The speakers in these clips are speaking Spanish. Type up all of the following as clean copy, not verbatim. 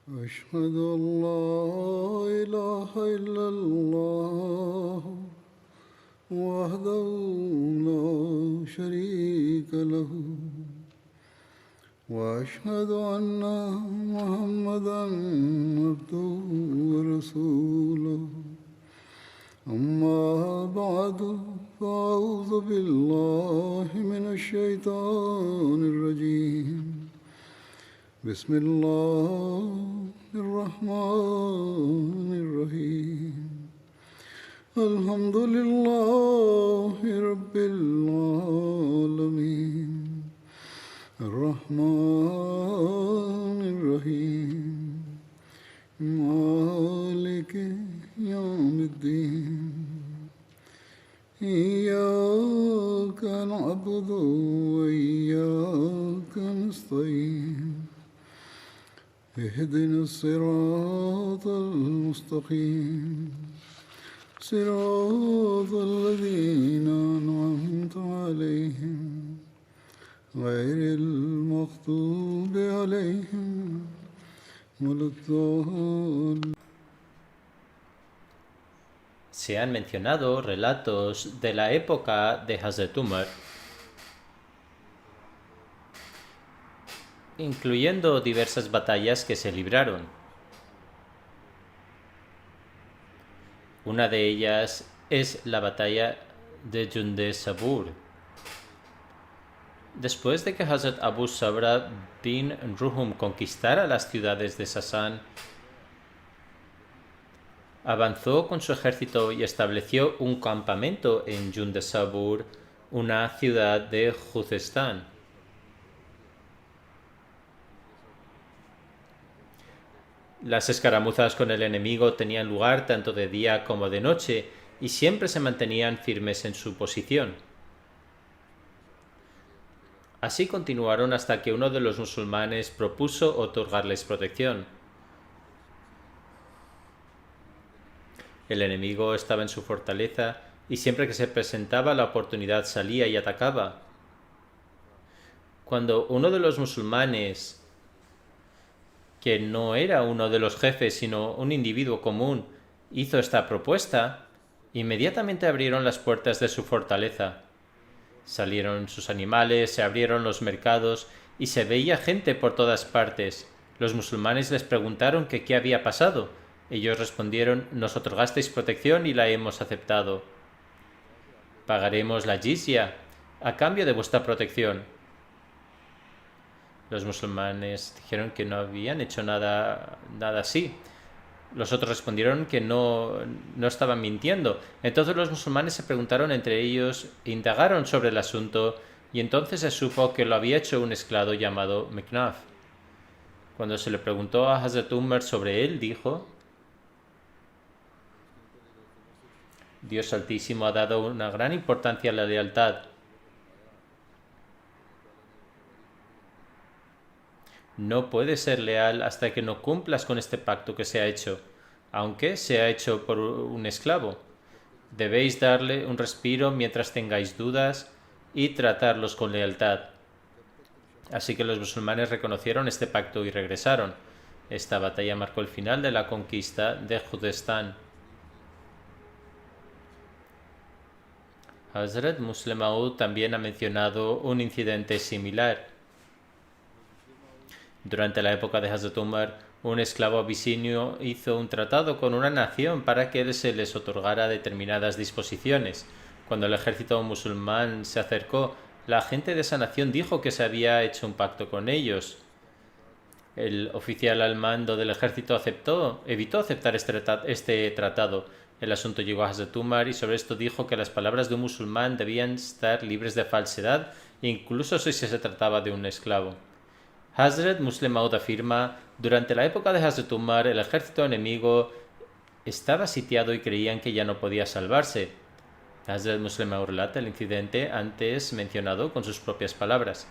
أشهد أن لا إله إلا الله وحده لا شريك له وأشهد أن محمدا عبده ورسوله أما بعد فأعوذ بالله من الشيطان الرجيم بسم الله الرحمن الرحيم الحمد لله رب العالمين الرحمن الرحيم مالك يوم الدين إياك نعبد وإياك نستعين اهدنا الصراط المستقيم صراط الذين أنعمت عليهم غير المغضوب عليهم ولا الضالين. Se han mencionado relatos de la época de Hazrat Umar, incluyendo diversas batallas que se libraron. Una de ellas es la batalla de Junde Sabur. Después de que Hazrat Abu Sabra bin Ruhum conquistara las ciudades de Sasan, avanzó con su ejército y estableció un campamento en Junde Sabur, una ciudad de Juzestán. Las escaramuzas con el enemigo tenían lugar tanto de día como de noche y siempre se mantenían firmes en su posición. Así continuaron hasta que uno de los musulmanes propuso otorgarles protección. El enemigo estaba en su fortaleza y siempre que se presentaba la oportunidad salía y atacaba. Cuando uno de los musulmanes, que no era uno de los jefes sino un individuo común, hizo esta propuesta, inmediatamente abrieron las puertas de su fortaleza. Salieron sus animales, se abrieron los mercados y se veía gente por todas partes. Los musulmanes les preguntaron que qué había pasado. Ellos respondieron: nos otorgasteis protección y la hemos aceptado. Pagaremos la jizya a cambio de vuestra protección. Los musulmanes dijeron que no habían hecho nada así. Los otros respondieron que no estaban mintiendo. Entonces los musulmanes se preguntaron entre ellos, indagaron sobre el asunto y entonces se supo que lo había hecho un esclavo llamado Miknaf. Cuando se le preguntó a Hazrat Umar sobre él, dijo: Dios Altísimo ha dado una gran importancia a la lealtad. No puedes ser leal hasta que no cumplas con este pacto que se ha hecho, aunque se ha hecho por un esclavo. Debéis darle un respiro mientras tengáis dudas y tratarlos con lealtad. Así que los musulmanes reconocieron este pacto y regresaron. Esta batalla marcó el final de la conquista de Juzestán. Hazrat Muslim Maud también ha mencionado un incidente similar. Durante la época de Hazrat Umar, un esclavo abisinio hizo un tratado con una nación para que se les otorgara determinadas disposiciones. Cuando el ejército musulmán se acercó, la gente de esa nación dijo que se había hecho un pacto con ellos. El oficial al mando del ejército evitó aceptar este tratado. El asunto llegó a Hazrat Umar y sobre esto dijo que las palabras de un musulmán debían estar libres de falsedad, incluso si se trataba de un esclavo. Hazrat Muslim Maud afirma: durante la época de Hazrat Umar, el ejército enemigo estaba sitiado y creían que ya no podía salvarse. Hazrat Muslim Maud relata el incidente antes mencionado con sus propias palabras.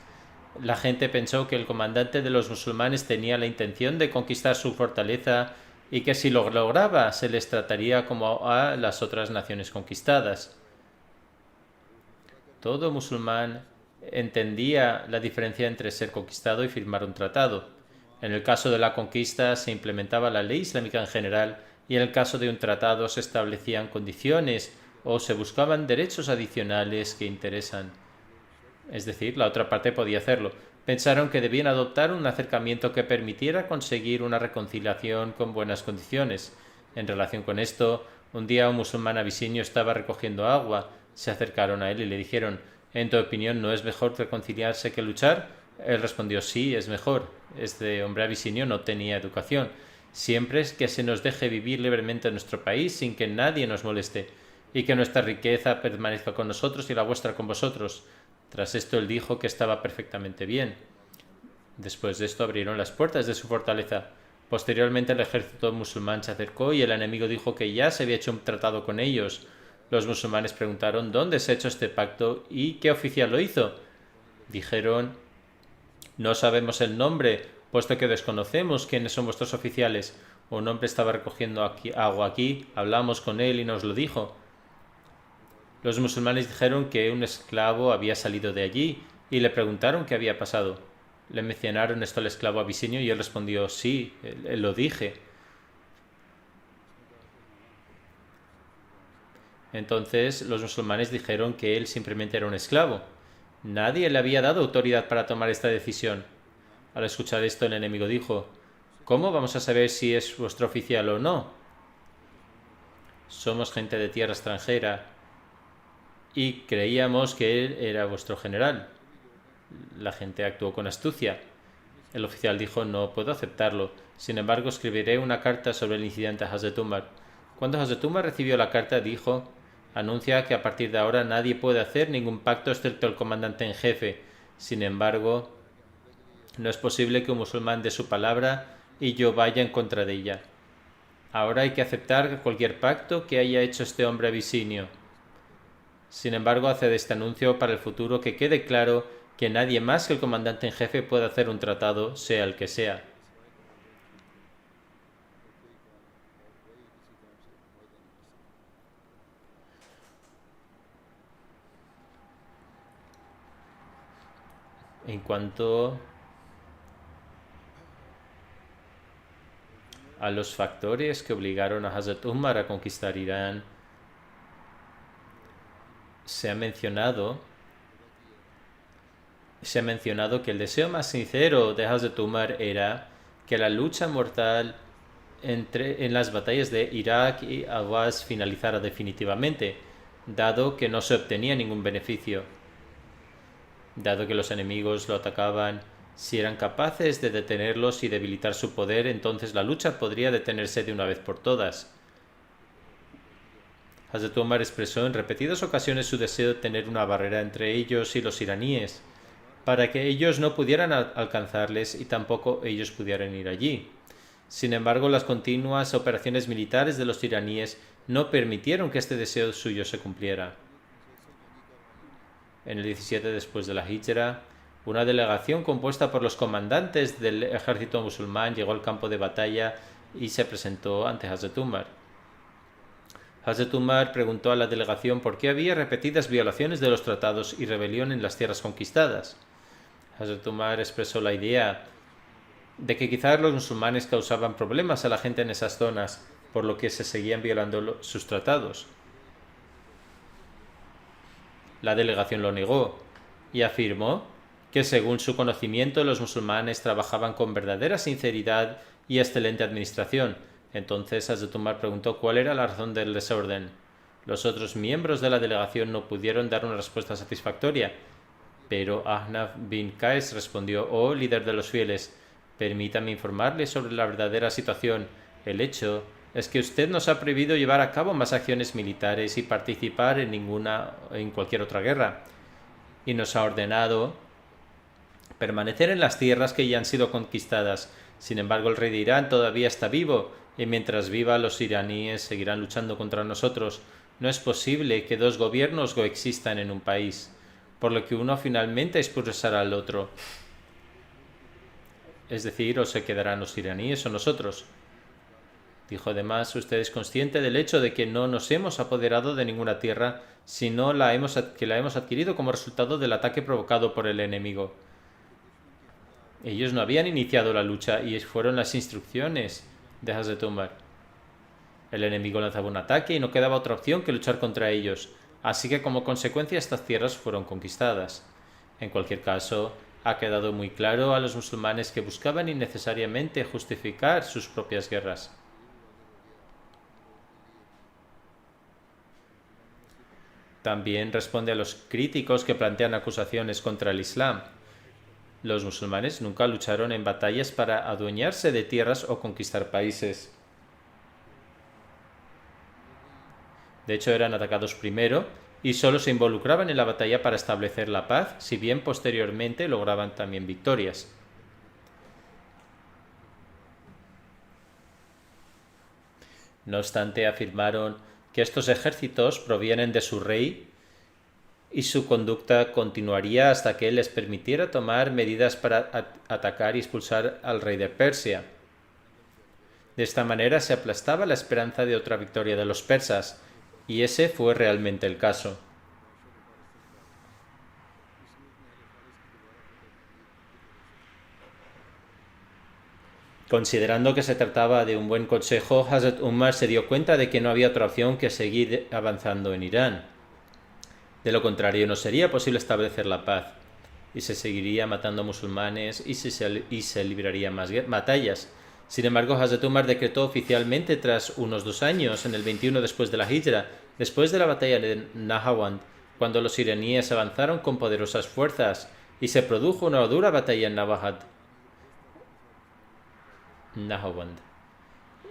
La gente pensó que el comandante de los musulmanes tenía la intención de conquistar su fortaleza y que si lo lograba se les trataría como a las otras naciones conquistadas. Todo musulmán entendía la diferencia entre ser conquistado y firmar un tratado. En el caso de la conquista se implementaba la ley islámica en general y en el caso de un tratado se establecían condiciones o se buscaban derechos adicionales que interesan. Es decir, la otra parte podía hacerlo. Pensaron que debían adoptar un acercamiento que permitiera conseguir una reconciliación con buenas condiciones. En relación con esto, un día un musulmán abisinio estaba recogiendo agua. Se acercaron a él y le dijeron: ¿en tu opinión no es mejor reconciliarse que luchar? Él respondió: sí, es mejor. Este hombre abisinio no tenía educación. Siempre es que se nos deje vivir libremente en nuestro país sin que nadie nos moleste, y que nuestra riqueza permanezca con nosotros y la vuestra con vosotros. Tras esto él dijo que estaba perfectamente bien. Después de esto abrieron las puertas de su fortaleza. Posteriormente el ejército musulmán se acercó y el enemigo dijo que ya se había hecho un tratado con ellos. Los musulmanes preguntaron: ¿dónde se ha hecho este pacto y qué oficial lo hizo? Dijeron: no sabemos el nombre, puesto que desconocemos quiénes son vuestros oficiales. Un hombre estaba recogiendo agua aquí, hablamos con él y nos lo dijo. Los musulmanes dijeron que un esclavo había salido de allí y le preguntaron qué había pasado. Le mencionaron esto al esclavo abisinio y él respondió: sí, lo dije. Entonces los musulmanes dijeron que él simplemente era un esclavo. Nadie le había dado autoridad para tomar esta decisión. Al escuchar esto, el enemigo dijo: ¿cómo vamos a saber si es vuestro oficial o no? Somos gente de tierra extranjera y creíamos que él era vuestro general. La gente actuó con astucia. El oficial dijo: no puedo aceptarlo. Sin embargo, escribiré una carta sobre el incidente a Hazrat Umar. Cuando Hazrat Umar recibió la carta, dijo: anuncia que a partir de ahora nadie puede hacer ningún pacto excepto el comandante en jefe. Sin embargo, no es posible que un musulmán dé su palabra y yo vaya en contra de ella. Ahora hay que aceptar cualquier pacto que haya hecho este hombre abisinio. Sin embargo, hace de este anuncio para el futuro que quede claro que nadie más que el comandante en jefe puede hacer un tratado, sea el que sea. En cuanto a los factores que obligaron a Hazrat Umar a conquistar Irán, se ha mencionado que el deseo más sincero de Hazrat Umar era que la lucha mortal en las batallas de Irak y Awaz finalizara definitivamente, dado que no se obtenía ningún beneficio. Dado que los enemigos lo atacaban, si eran capaces de detenerlos y debilitar su poder, entonces la lucha podría detenerse de una vez por todas. Hazrat Umar expresó en repetidas ocasiones su deseo de tener una barrera entre ellos y los iraníes, para que ellos no pudieran alcanzarles y tampoco ellos pudieran ir allí. Sin embargo, las continuas operaciones militares de los iraníes no permitieron que este deseo suyo se cumpliera. En el 17 después de la Hijra, una delegación compuesta por los comandantes del ejército musulmán llegó al campo de batalla y se presentó ante Hazrat Umar. Hazrat Umar preguntó a la delegación por qué había repetidas violaciones de los tratados y rebelión en las tierras conquistadas. Hazrat Umar expresó la idea de que quizás los musulmanes causaban problemas a la gente en esas zonas, por lo que se seguían violando sus tratados. La delegación lo negó y afirmó que según su conocimiento los musulmanes trabajaban con verdadera sinceridad y excelente administración. Entonces Hazrat Umar preguntó cuál era la razón del desorden. Los otros miembros de la delegación no pudieron dar una respuesta satisfactoria, pero Ahnaf bin Qais respondió: oh líder de los fieles, permítame informarle sobre la verdadera situación. El hecho es que usted nos ha prohibido llevar a cabo más acciones militares y participar en cualquier otra guerra, y nos ha ordenado permanecer en las tierras que ya han sido conquistadas. Sin embargo, el rey de Irán todavía está vivo, y mientras viva los iraníes seguirán luchando contra nosotros. No es posible que dos gobiernos coexistan en un país, por lo que uno finalmente expulsará al otro. Es decir, o se quedarán los iraníes o nosotros. Dijo además: usted es consciente del hecho de que no nos hemos apoderado de ninguna tierra, sino que la hemos adquirido como resultado del ataque provocado por el enemigo. Ellos no habían iniciado la lucha y fueron las instrucciones de Hazrat Umar. El enemigo lanzaba un ataque y no quedaba otra opción que luchar contra ellos, así que como consecuencia estas tierras fueron conquistadas. En cualquier caso, ha quedado muy claro a los musulmanes que buscaban innecesariamente justificar sus propias guerras. También responde a los críticos que plantean acusaciones contra el Islam. Los musulmanes nunca lucharon en batallas para adueñarse de tierras o conquistar países. De hecho, eran atacados primero y solo se involucraban en la batalla para establecer la paz, si bien posteriormente lograban también victorias. No obstante, afirmaron que estos ejércitos provienen de su rey y su conducta continuaría hasta que él les permitiera tomar medidas para atacar y expulsar al rey de Persia. De esta manera se aplastaba la esperanza de otra victoria de los persas, y ese fue realmente el caso. Considerando que se trataba de un buen consejo, Hazrat Umar se dio cuenta de que no había otra opción que seguir avanzando en Irán. De lo contrario, no sería posible establecer la paz, y se seguiría matando musulmanes y se librarían más batallas. Sin embargo, Hazrat Umar decretó oficialmente tras unos 2 años, en el 21 después de la Hijra, después de la batalla de Nahawand, cuando los iraníes avanzaron con poderosas fuerzas y se produjo una dura batalla en Nahawand.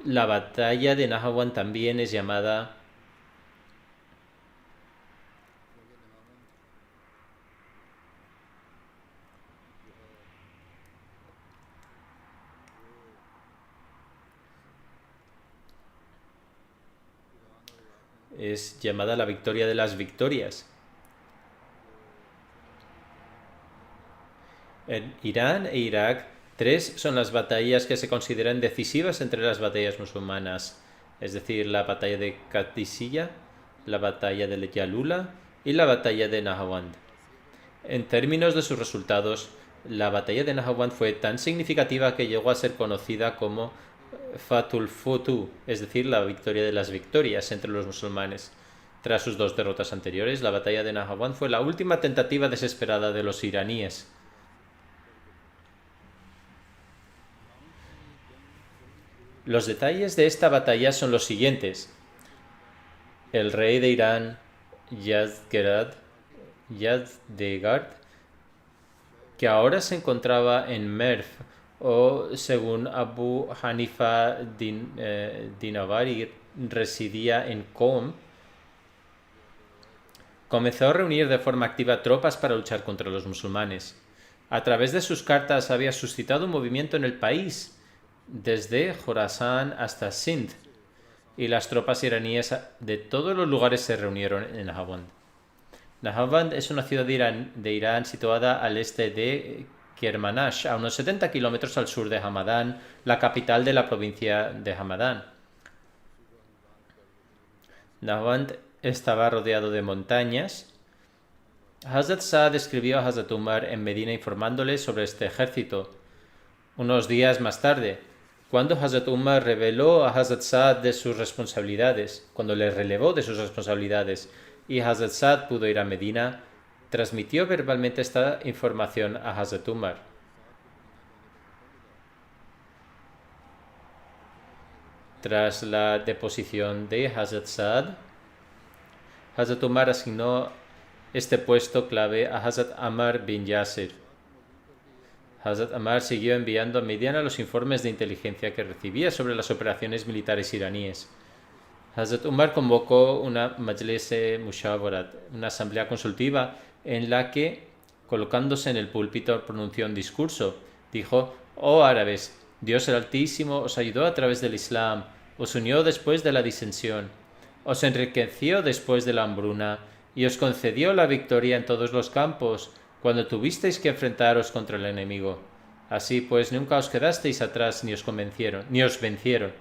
La batalla de Nahawand también es llamada la victoria de las victorias. En Irán e Irak, 3 son las batallas que se consideran decisivas entre las batallas musulmanas, es decir, la batalla de Qadisiyah, la batalla de Yalula y la batalla de Nahawand. En términos de sus resultados, la batalla de Nahawand fue tan significativa que llegó a ser conocida como Fatul Futu, es decir, la victoria de las victorias entre los musulmanes. Tras sus 2 derrotas anteriores, la batalla de Nahawand fue la última tentativa desesperada de los iraníes. Los detalles de esta batalla son los siguientes. El rey de Irán, Yazdegerd, que ahora se encontraba en Merv, o según Abu Hanifa Dinavari, residía en Qom, comenzó a reunir de forma activa tropas para luchar contra los musulmanes. A través de sus cartas había suscitado un movimiento en el país, desde Jorasán hasta Sindh, y las tropas iraníes de todos los lugares se reunieron en Nahawand. Nahawand es una ciudad de Irán situada al este de Kermanshah, a unos 70 kilómetros al sur de Hamadán, la capital de la provincia de Hamadán. Nahawand estaba rodeado de montañas. Hazrat Saad escribió a Hazrat Umar en Medina informándole sobre este ejército. Unos días más tarde, cuando Hazrat Umar reveló a Hazrat Saad de sus responsabilidades, y Hazrat Saad pudo ir a Medina, transmitió verbalmente esta información a Hazrat Umar. Tras la deposición de Hazrat Saad, Hazrat Umar asignó este puesto clave a Hazrat Ammar bin Yasir. Hazrat Ammar siguió enviando a Mediana los informes de inteligencia que recibía sobre las operaciones militares iraníes. Hazrat Umar convocó una Majlis Mushawarat, una asamblea consultiva, en la que, colocándose en el púlpito, pronunció un discurso. Dijo: «Oh árabes, Dios el Altísimo os ayudó a través del Islam, os unió después de la disensión, os enriqueció después de la hambruna y os concedió la victoria en todos los campos cuando tuvisteis que enfrentaros contra el enemigo. Así pues, nunca os quedasteis atrás ni os vencieron.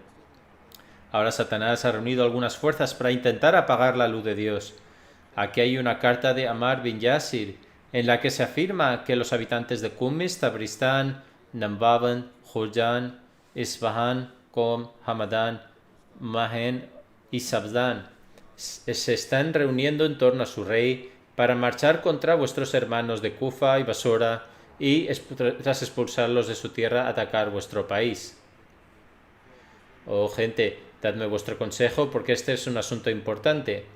Ahora Satanás ha reunido algunas fuerzas para intentar apagar la luz de Dios. Aquí hay una carta de Ammar bin Yasir en la que se afirma que los habitantes de Qum, Tabristán, Nambavan, Jurjan, Isfahan, Qom, Hamadan, Mahen y Sabdan se están reuniendo en torno a su rey para marchar contra vuestros hermanos de Kufa y Basora y, tras expulsarlos de su tierra, atacar vuestro país. Oh gente, dadme vuestro consejo porque este es un asunto importante.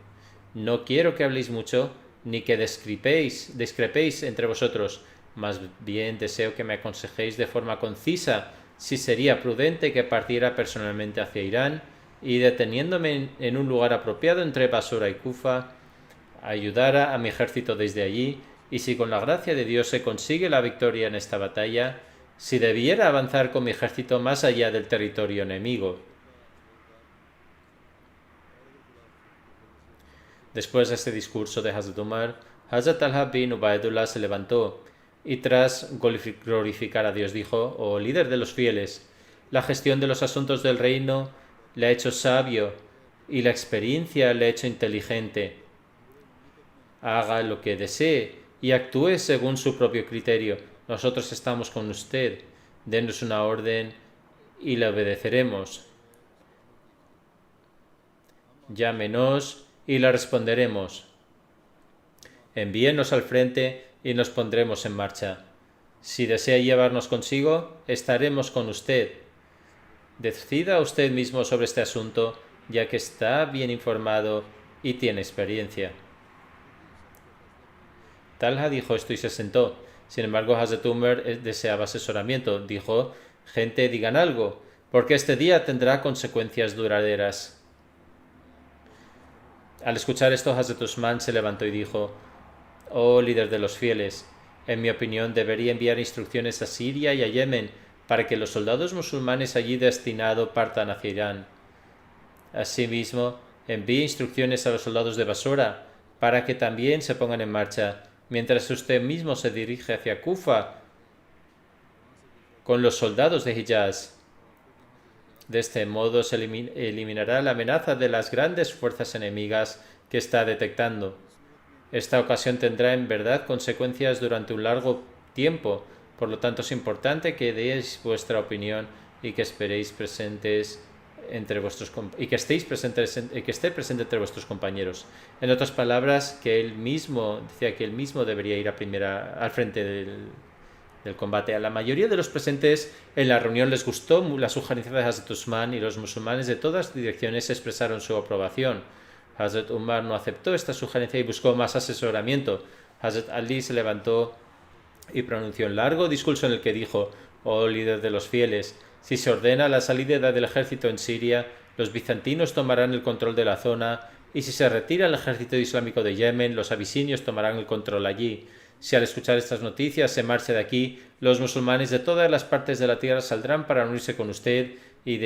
No quiero que habléis mucho ni que discrepéis entre vosotros. Más bien deseo que me aconsejéis de forma concisa si sería prudente que partiera personalmente hacia Irán y, deteniéndome en un lugar apropiado entre Basora y Kufa, ayudara a mi ejército desde allí, y si con la gracia de Dios se consigue la victoria en esta batalla, si debiera avanzar con mi ejército más allá del territorio enemigo. Después de este discurso de Hazrat Umar, Hazrat Talha bin Ubaidullah se levantó y, tras glorificar a Dios, dijo: oh líder de los fieles, la gestión de los asuntos del reino le ha hecho sabio y la experiencia le ha hecho inteligente. Haga lo que desee y actúe según su propio criterio. Nosotros estamos con usted. Denos una orden y le obedeceremos. Llámenos y le responderemos. Envíenos al frente y nos pondremos en marcha. Si desea llevarnos consigo, estaremos con usted. Decida usted mismo sobre este asunto, ya que está bien informado y tiene experiencia. Talha dijo esto y se sentó. Sin embargo, Hazrat Umar deseaba asesoramiento. Dijo: gente, digan algo, porque este día tendrá consecuencias duraderas. Al escuchar esto, Hazrat Usman se levantó y dijo: oh líder de los fieles, en mi opinión debería enviar instrucciones a Siria y a Yemen para que los soldados musulmanes allí destinados partan hacia Irán. Asimismo, envíe instrucciones a los soldados de Basora para que también se pongan en marcha, mientras usted mismo se dirige hacia Kufa con los soldados de Hijaz. De este modo se eliminará la amenaza de las grandes fuerzas enemigas que está detectando. Esta ocasión tendrá en verdad consecuencias durante un largo tiempo, por lo tanto es importante que deis vuestra opinión y que estéis presente entre vuestros compañeros. En otras palabras, que él mismo debería ir al frente del combate. A la mayoría de los presentes en la reunión les gustó la sugerencia de Hazrat Usman y los musulmanes de todas direcciones expresaron su aprobación. Hazrat Umar no aceptó esta sugerencia y buscó más asesoramiento. Hazrat Ali se levantó y pronunció un largo discurso en el que dijo: oh líder de los fieles, si se ordena la salida del ejército en Siria, los bizantinos tomarán el control de la zona, y si se retira el ejército islámico de Yemen, los abisinios tomarán el control allí. Si al escuchar estas noticias se marcha de aquí, los musulmanes de todas las partes de la tierra saldrán para unirse con usted, y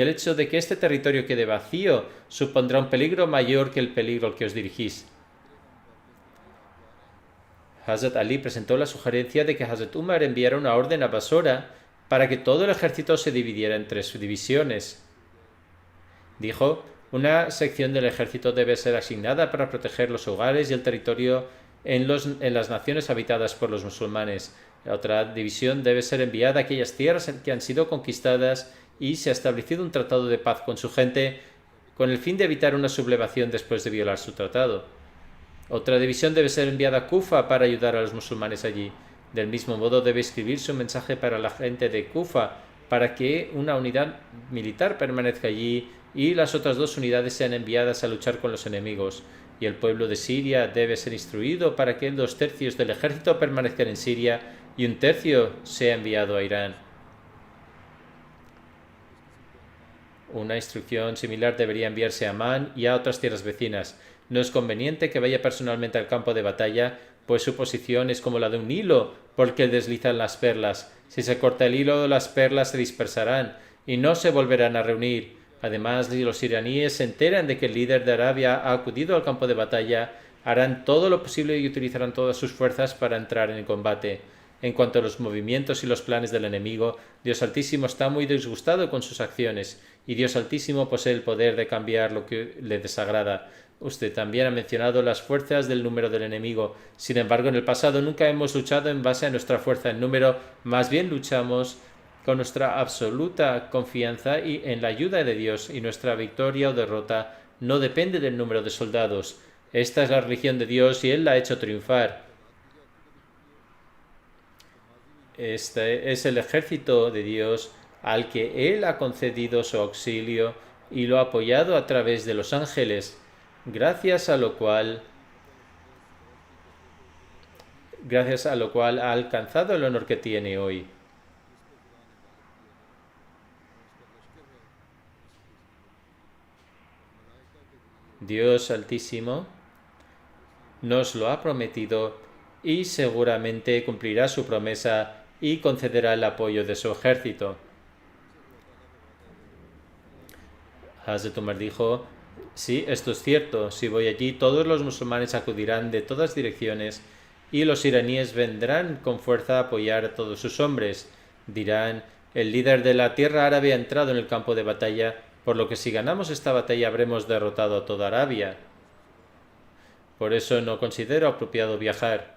el hecho de que este territorio quede vacío supondrá un peligro mayor que el peligro al que os dirigís. Hazrat Ali presentó la sugerencia de que Hazrat Umar enviara una orden a Basora para que todo el ejército se dividiera en 3 divisiones. Dijo: una sección del ejército debe ser asignada para proteger los hogares y el territorio en las naciones habitadas por los musulmanes. La otra división debe ser enviada a aquellas tierras que han sido conquistadas y se ha establecido un tratado de paz con su gente, con el fin de evitar una sublevación después de violar su tratado. Otra división debe ser enviada a Kufa para ayudar a los musulmanes allí. Del mismo modo debe escribirse un mensaje para la gente de Kufa para que una unidad militar permanezca allí y las otras 2 unidades sean enviadas a luchar con los enemigos. Y el pueblo de Siria debe ser instruido para que 2/3 del ejército permanezcan en Siria y 1/3 sea enviado a Irán. Una instrucción similar debería enviarse a Amán y a otras tierras vecinas. No es conveniente que vaya personalmente al campo de batalla, pues su posición es como la de un hilo por el que deslizan las perlas. Si se corta el hilo, las perlas se dispersarán y no se volverán a reunir. Además, si los iraníes se enteran de que el líder de Arabia ha acudido al campo de batalla, harán todo lo posible y utilizarán todas sus fuerzas para entrar en el combate. En cuanto a los movimientos y los planes del enemigo, Dios Altísimo está muy disgustado con sus acciones, y Dios Altísimo posee el poder de cambiar lo que le desagrada. Usted también ha mencionado las fuerzas del número del enemigo. Sin embargo, en el pasado nunca hemos luchado en base a nuestra fuerza en número, más bien luchamos con nuestra absoluta confianza y en la ayuda de Dios, y nuestra victoria o derrota no depende del número de soldados. Esta es la religión de Dios y Él la ha hecho triunfar. Este es el ejército de Dios al que Él ha concedido su auxilio y lo ha apoyado a través de los ángeles, gracias a lo cual ha alcanzado el honor que tiene hoy. Dios Altísimo nos lo ha prometido y seguramente cumplirá su promesa y concederá el apoyo de su ejército. Hazrat Umar dijo: sí, esto es cierto, si voy allí todos los musulmanes acudirán de todas direcciones y los iraníes vendrán con fuerza a apoyar a todos sus hombres. Dirán: el líder de la tierra árabe ha entrado en el campo de batalla, por lo que si ganamos esta batalla habremos derrotado a toda Arabia. Por eso no considero apropiado viajar.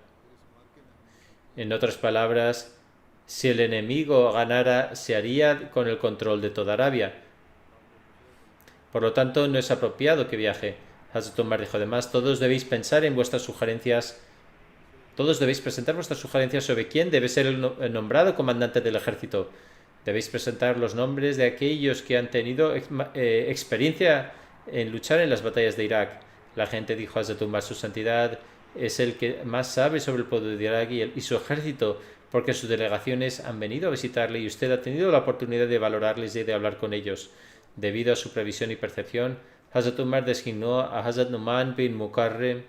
En otras palabras, si el enemigo ganara, se haría con el control de toda Arabia. Por lo tanto, no es apropiado que viaje. Hazrat Umar dijo además: todos debéis pensar en vuestras sugerencias. Todos debéis presentar vuestras sugerencias sobre quién debe ser el nombrado comandante del ejército. Debéis presentar los nombres de aquellos que han tenido experiencia en luchar en las batallas de Irak. La gente dijo a Hazrat Umar: su santidad es el que más sabe sobre el pueblo de Irak y su ejército, porque sus delegaciones han venido a visitarle y usted ha tenido la oportunidad de valorarles y de hablar con ellos. Debido a su previsión y percepción, Hazrat Umar designó a Hazrat Numan bin Mukarrem,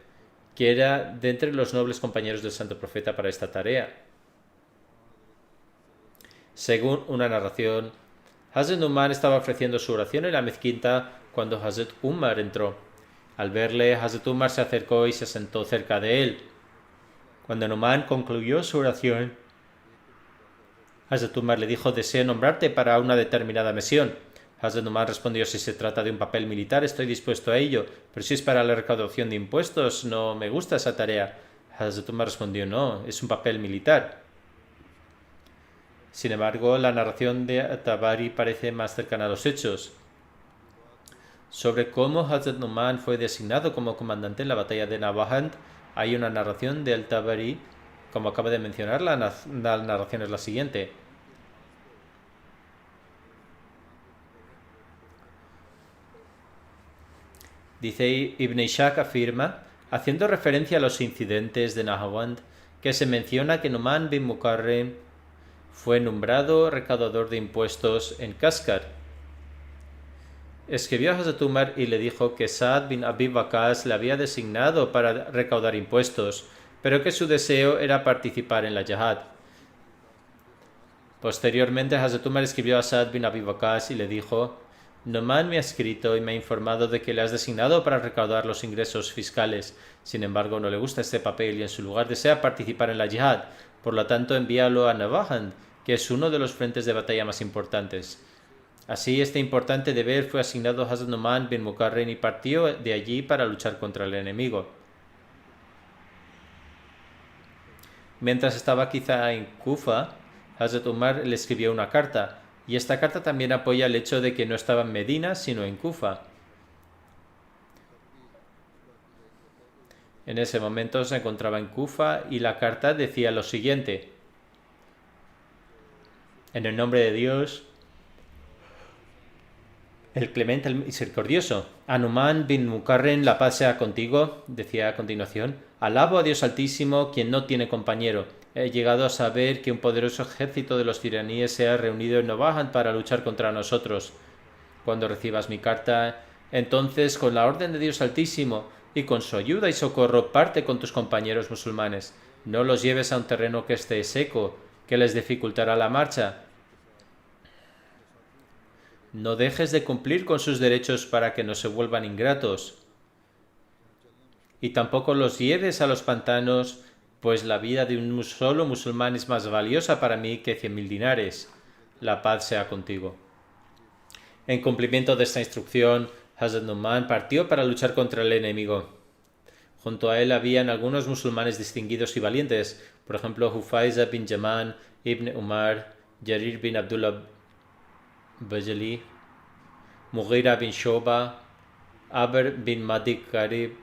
que era de entre los nobles compañeros del Santo Profeta, para esta tarea. Según una narración, Hazrat Numan estaba ofreciendo su oración en la mezquita cuando Hazrat Umar entró. Al verle, Hazrat Umar se acercó y se sentó cerca de él. Cuando Numan concluyó su oración, Hazrat Umar le dijo: deseo nombrarte para una determinada misión. Hazrat Numan respondió: si se trata de un papel militar estoy dispuesto a ello, pero si es para la recaudación de impuestos no me gusta esa tarea. Hazrat Umar respondió: no, es un papel militar. Sin embargo, la narración de Tabari parece más cercana a los hechos. Sobre cómo Hazrat Numan fue designado como comandante en la batalla de Nabahand, hay una narración de Al-Tabari. Como acaba de mencionar, la narración es la siguiente. Dice: Ibn Ishaq afirma, haciendo referencia a los incidentes de Nahawand, que se menciona que Numan bin Mukarrem fue nombrado recaudador de impuestos en Kaskar. Escribió a Hazrat Umar y le dijo que Saad bin Abi Waqqas le había designado para recaudar impuestos, pero que su deseo era participar en la Jihad. Posteriormente, Hazrat Umar escribió a Saad bin Abi Waqqas y le dijo: Numan me ha escrito y me ha informado de que le has designado para recaudar los ingresos fiscales. Sin embargo, no le gusta este papel y en su lugar desea participar en la Jihad. Por lo tanto, envíalo a Nabahand, que es uno de los frentes de batalla más importantes. Así, este importante deber fue asignado a Hazrat Numan bin Mukarrem y partió de allí para luchar contra el enemigo. Mientras estaba quizá en Kufa, Hazrat Umar le escribió una carta, y esta carta también apoya el hecho de que no estaba en Medina, sino en Kufa. En ese momento se encontraba en Kufa y la carta decía lo siguiente: en el nombre de Dios, el clemente, el misericordioso, a Numan bin Mukarrem, la paz sea contigo, decía a continuación: alabo a Dios Altísimo, quien no tiene compañero. He llegado a saber que un poderoso ejército de los iraníes se ha reunido en Nabahand para luchar contra nosotros. Cuando recibas mi carta, entonces, con la orden de Dios Altísimo y con su ayuda y socorro, parte con tus compañeros musulmanes. No los lleves a un terreno que esté seco, que les dificultará la marcha. No dejes de cumplir con sus derechos para que no se vuelvan ingratos. Y tampoco los lleves a los pantanos pues la vida de un solo musulmán es más valiosa para mí que 100.000 dinares. La paz sea contigo. En cumplimiento de esta instrucción, Hazrat Numan partió para luchar contra el enemigo. Junto a él habían algunos musulmanes distinguidos y valientes, por ejemplo Hufaiza bin Yaman, Ibn Umar, Jarir bin Abdullah Bajali, Mughira bin Shoba, Abr bin Madi Karib,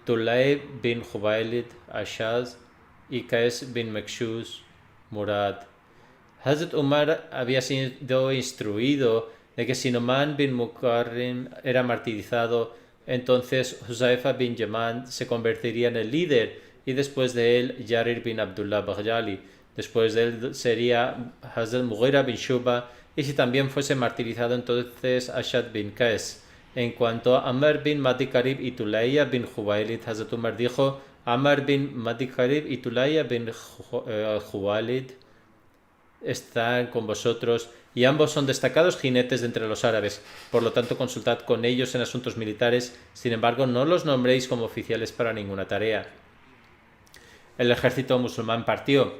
Tulay bin Khuwailid Ashaz y Qais bin Makshuz Murad. Hazrat Umar había sido instruido de que si Numan bin Mukarrin era martirizado, entonces Huzaifa bin Yaman se convertiría en el líder y después de él Jarir bin Abdullah Bajali. Después de él sería Hazrat Mughira bin Shuba y si también fuese martirizado entonces Ashad bin Qais. En cuanto a Amr bin Madi Karib y Tulayya bin Khuwailid, Hazrat Umar dijo: Amr bin Madi Karib y Tulayya bin Khuwailid están con vosotros y ambos son destacados jinetes de entre los árabes, por lo tanto consultad con ellos en asuntos militares, sin embargo no los nombréis como oficiales para ninguna tarea. El ejército musulmán partió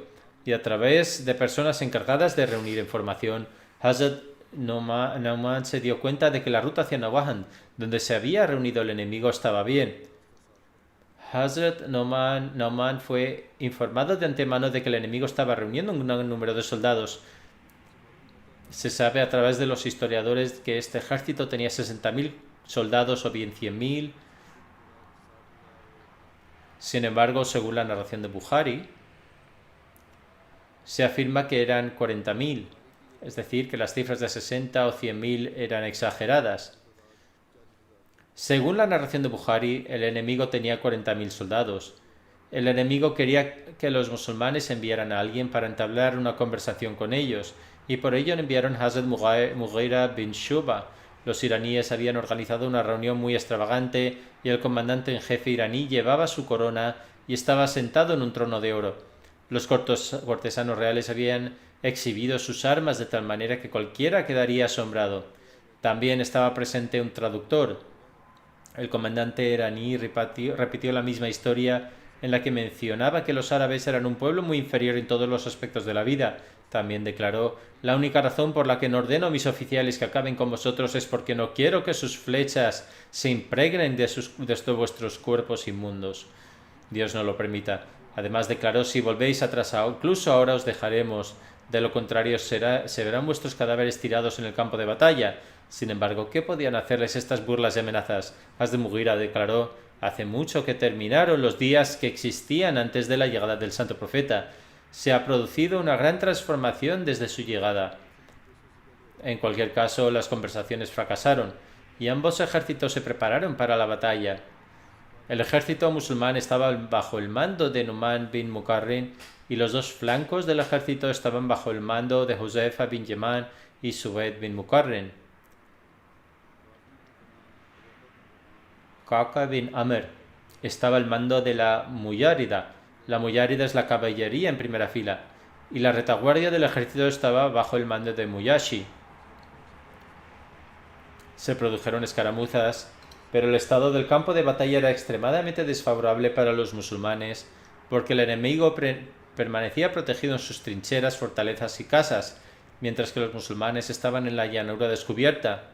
y a través de personas encargadas de reunir información, Hazrat Numan se dio cuenta de que la ruta hacia Nawahan, donde se había reunido el enemigo, estaba bien. Hazrat Numan fue informado de antemano de que el enemigo estaba reuniendo un gran número de soldados. Se sabe a través de los historiadores que este ejército tenía 60.000 soldados o bien 100.000. Sin embargo, según la narración de Bukhari, se afirma que eran 40.000, es decir, que las cifras de 60 o 100.000 eran exageradas. Según la narración de Bukhari, el enemigo tenía 40.000 soldados. El enemigo quería que los musulmanes enviaran a alguien para entablar una conversación con ellos, y por ello enviaron a Hazrat Mughira bin Shuba. Los iraníes habían organizado una reunión muy extravagante y el comandante en jefe iraní llevaba su corona y estaba sentado en un trono de oro. Los cortesanos reales habían exhibido sus armas de tal manera que cualquiera quedaría asombrado. También estaba presente un traductor. El comandante iraní repitió la misma historia en la que mencionaba que los árabes eran un pueblo muy inferior en todos los aspectos de la vida. También declaró: la única razón por la que no ordeno a mis oficiales que acaben con vosotros es porque no quiero que sus flechas se impregnen de vuestros cuerpos inmundos. Dios no lo permita. Además declaró: si volvéis atrás, incluso ahora os dejaremos. De lo contrario, se verán vuestros cadáveres tirados en el campo de batalla. Sin embargo, ¿qué podían hacerles estas burlas y amenazas? Hazrat Mughira declaró: hace mucho que terminaron los días que existían antes de la llegada del santo profeta. Se ha producido una gran transformación desde su llegada. En cualquier caso, las conversaciones fracasaron y ambos ejércitos se prepararon para la batalla. El ejército musulmán estaba bajo el mando de Numan bin Mukarrin y los dos flancos del ejército estaban bajo el mando de Huzaifa bin Yaman y Suwaid bin Mukarrin. Qaqa bin Amr estaba al mando de la Muyárida. La Muyárida es la caballería en primera fila y la retaguardia del ejército estaba bajo el mando de Muyashi. Se produjeron escaramuzas, pero el estado del campo de batalla era extremadamente desfavorable para los musulmanes porque el enemigo permanecía protegido en sus trincheras, fortalezas y casas, mientras que los musulmanes estaban en la llanura descubierta.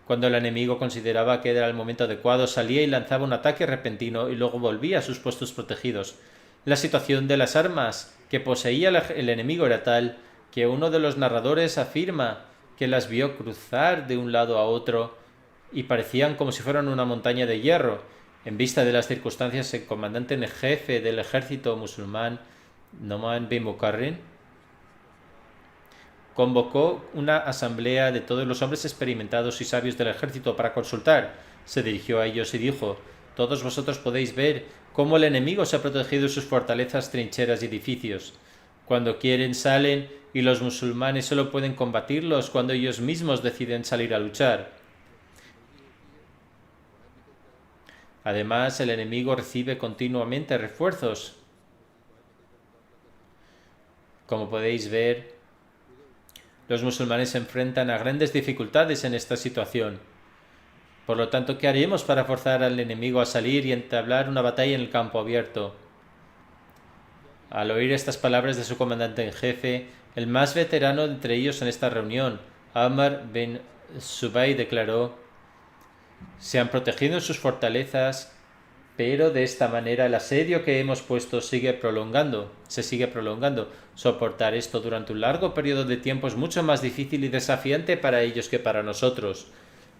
Cuando el enemigo consideraba que era el momento adecuado, salía y lanzaba un ataque repentino y luego volvía a sus puestos protegidos. La situación de las armas que poseía el enemigo era tal que uno de los narradores afirma que las vio cruzar de un lado a otro y parecían como si fueran una montaña de hierro. En vista de las circunstancias, el comandante en jefe del ejército musulmán, Numan bin Mukarrin, convocó una asamblea de todos los hombres experimentados y sabios del ejército para consultar. Se dirigió a ellos y dijo: todos vosotros podéis ver cómo el enemigo se ha protegido en sus fortalezas, trincheras y edificios. Cuando quieren salen y los musulmanes solo pueden combatirlos cuando ellos mismos deciden salir a luchar. Además, el enemigo recibe continuamente refuerzos. Como podéis ver, los musulmanes se enfrentan a grandes dificultades en esta situación. Por lo tanto, ¿qué haremos para forzar al enemigo a salir y entablar una batalla en el campo abierto? Al oír estas palabras de su comandante en jefe, el más veterano entre ellos en esta reunión, Amr bin Subay, declaró: se han protegido en sus fortalezas, pero de esta manera el asedio que hemos puesto se sigue prolongando. Soportar esto durante un largo periodo de tiempo es mucho más difícil y desafiante para ellos que para nosotros.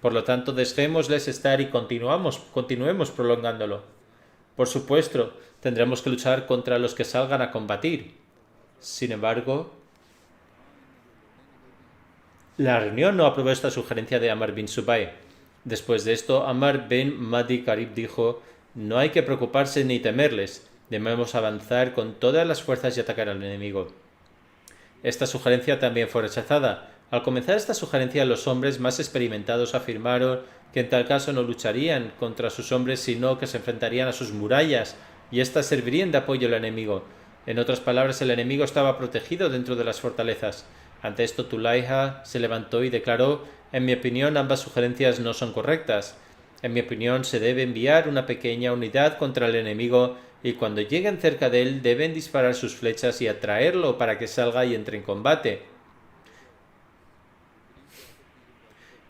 Por lo tanto, dejémosles estar y continuemos prolongándolo. Por supuesto, tendremos que luchar contra los que salgan a combatir. Sin embargo, la reunión no aprobó esta sugerencia de Amr bin Subay. Después de esto, Amr bin Mahdi Karib dijo: no hay que preocuparse ni temerles, debemos avanzar con todas las fuerzas y atacar al enemigo. Esta sugerencia también fue rechazada. Al comenzar esta sugerencia, los hombres más experimentados afirmaron que en tal caso no lucharían contra sus hombres, sino que se enfrentarían a sus murallas, y éstas servirían de apoyo al enemigo. En otras palabras, el enemigo estaba protegido dentro de las fortalezas. Ante esto, Tulayha se levantó y declaró: en mi opinión, ambas sugerencias no son correctas. En mi opinión, se debe enviar una pequeña unidad contra el enemigo y cuando lleguen cerca de él deben disparar sus flechas y atraerlo para que salga y entre en combate.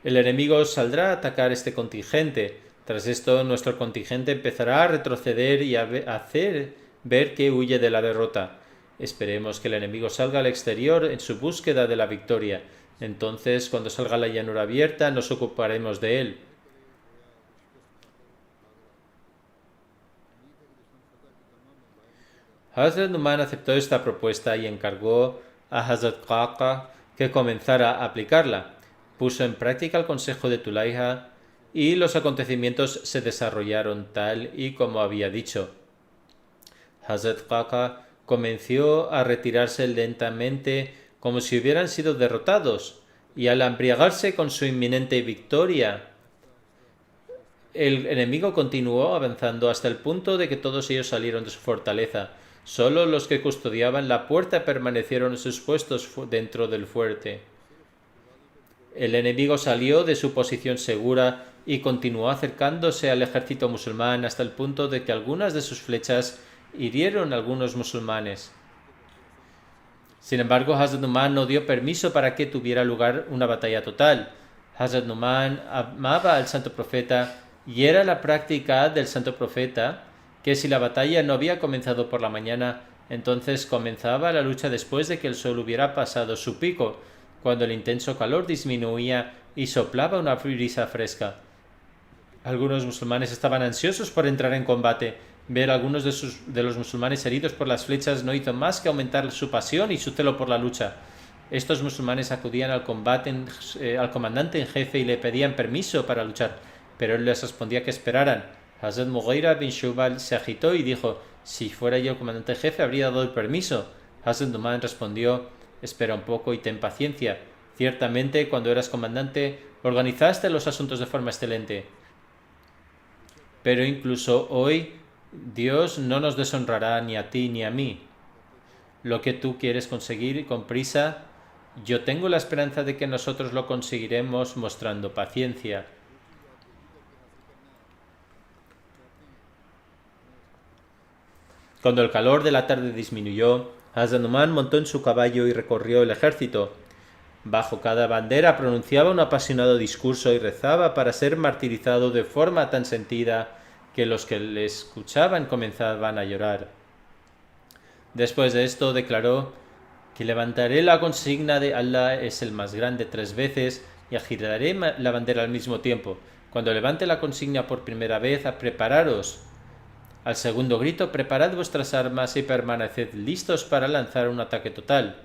El enemigo saldrá a atacar este contingente. Tras esto, nuestro contingente empezará a retroceder y a hacer ver que huye de la derrota. Esperemos que el enemigo salga al exterior en su búsqueda de la victoria. Entonces, cuando salga a la llanura abierta, nos ocuparemos de él. Hazrat Numan aceptó esta propuesta y encargó a Hazrat Qaqa que comenzara a aplicarla. Puso en práctica el consejo de Tulayha y los acontecimientos se desarrollaron tal y como había dicho. Hazrat Qaqa comenzó a retirarse lentamente como si hubieran sido derrotados, y al embriagarse con su inminente victoria, el enemigo continuó avanzando hasta el punto de que todos ellos salieron de su fortaleza. Solo los que custodiaban la puerta permanecieron en sus puestos dentro del fuerte. El enemigo salió de su posición segura y continuó acercándose al ejército musulmán hasta el punto de que algunas de sus flechas hirieron a algunos musulmanes. Sin embargo, Hazrat Numan no dio permiso para que tuviera lugar una batalla total. Hazrat Numan amaba al santo profeta y era la práctica del santo profeta que si la batalla no había comenzado por la mañana, entonces comenzaba la lucha después de que el sol hubiera pasado su pico, cuando el intenso calor disminuía y soplaba una brisa fresca. Algunos musulmanes estaban ansiosos por entrar en combate. Ver a algunos de los musulmanes heridos por las flechas no hizo más que aumentar su pasión y su celo por la lucha. Estos musulmanes acudían al comandante en jefe y le pedían permiso para luchar, pero él les respondía que esperaran. Hazrat Mughira bin Shubal se agitó y dijo: si fuera yo el comandante en jefe habría dado el permiso. Hazrat Numan respondió: espera un poco y ten paciencia. Ciertamente, cuando eras comandante, organizaste los asuntos de forma excelente. Pero incluso hoy, Dios no nos deshonrará ni a ti ni a mí. Lo que tú quieres conseguir con prisa, yo tengo la esperanza de que nosotros lo conseguiremos mostrando paciencia. Cuando el calor de la tarde disminuyó, Hazrat Numan montó en su caballo y recorrió el ejército. Bajo cada bandera pronunciaba un apasionado discurso y rezaba para ser martirizado de forma tan sentida que los que le escuchaban comenzaban a llorar. Después de esto declaró que levantaré la consigna de Allah es el más grande 3 veces y agiraré la bandera al mismo tiempo. Cuando levante la consigna por primera vez, prepararos. Al segundo grito, preparad vuestras armas y permaneced listos para lanzar un ataque total.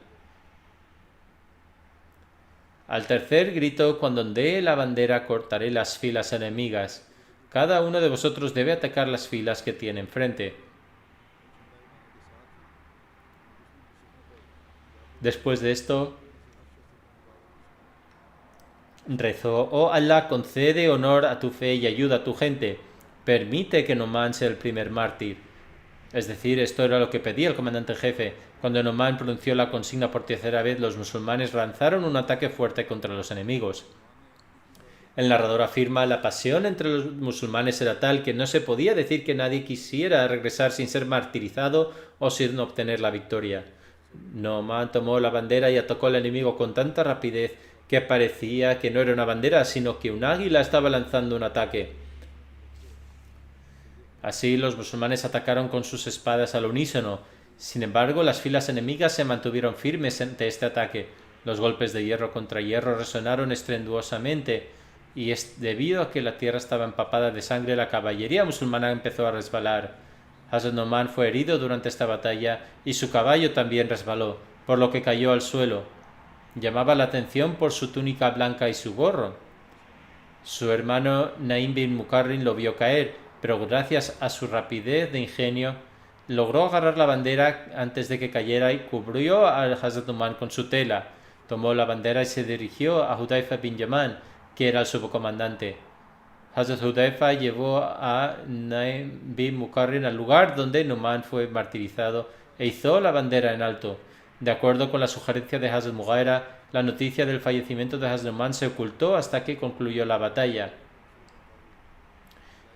Al tercer grito, cuando ondee la bandera, cortaré las filas enemigas. Cada uno de vosotros debe atacar las filas que tiene enfrente. Después de esto, rezó: oh Allah, concede honor a tu fe y ayuda a tu gente. Permite que Numan sea el primer mártir. Es decir, esto era lo que pedía el comandante en jefe. Cuando Numan pronunció la consigna por tercera vez, los musulmanes lanzaron un ataque fuerte contra los enemigos. El narrador afirma: la pasión entre los musulmanes era tal que no se podía decir que nadie quisiera regresar sin ser martirizado o sin obtener la victoria. Nu'man tomó la bandera y atacó al enemigo con tanta rapidez que parecía que no era una bandera, sino que un águila estaba lanzando un ataque. Así los musulmanes atacaron con sus espadas al unísono. Sin embargo, las filas enemigas se mantuvieron firmes ante este ataque. Los golpes de hierro contra hierro resonaron estruendosamente, y debido a que la tierra estaba empapada de sangre, la caballería musulmana empezó a resbalar. Hazrat Nu'man fue herido durante esta batalla y su caballo también resbaló, por lo que cayó al suelo. Llamaba la atención por su túnica blanca y su gorro. Su hermano Naim bin Mukarrin lo vio caer, pero gracias a su rapidez de ingenio logró agarrar la bandera antes de que cayera y cubrió a Hazrat Nu'man con su tela. Tomó la bandera y se dirigió a Hudayfa bin Yaman, que era el subcomandante. Hazrat Hudayfa llevó a Naim bin Mukarrin al lugar donde Nu'man fue martirizado e izó la bandera en alto. De acuerdo con la sugerencia de Hazrat Mughira, la noticia del fallecimiento de Hazrat Nu'man se ocultó hasta que concluyó la batalla.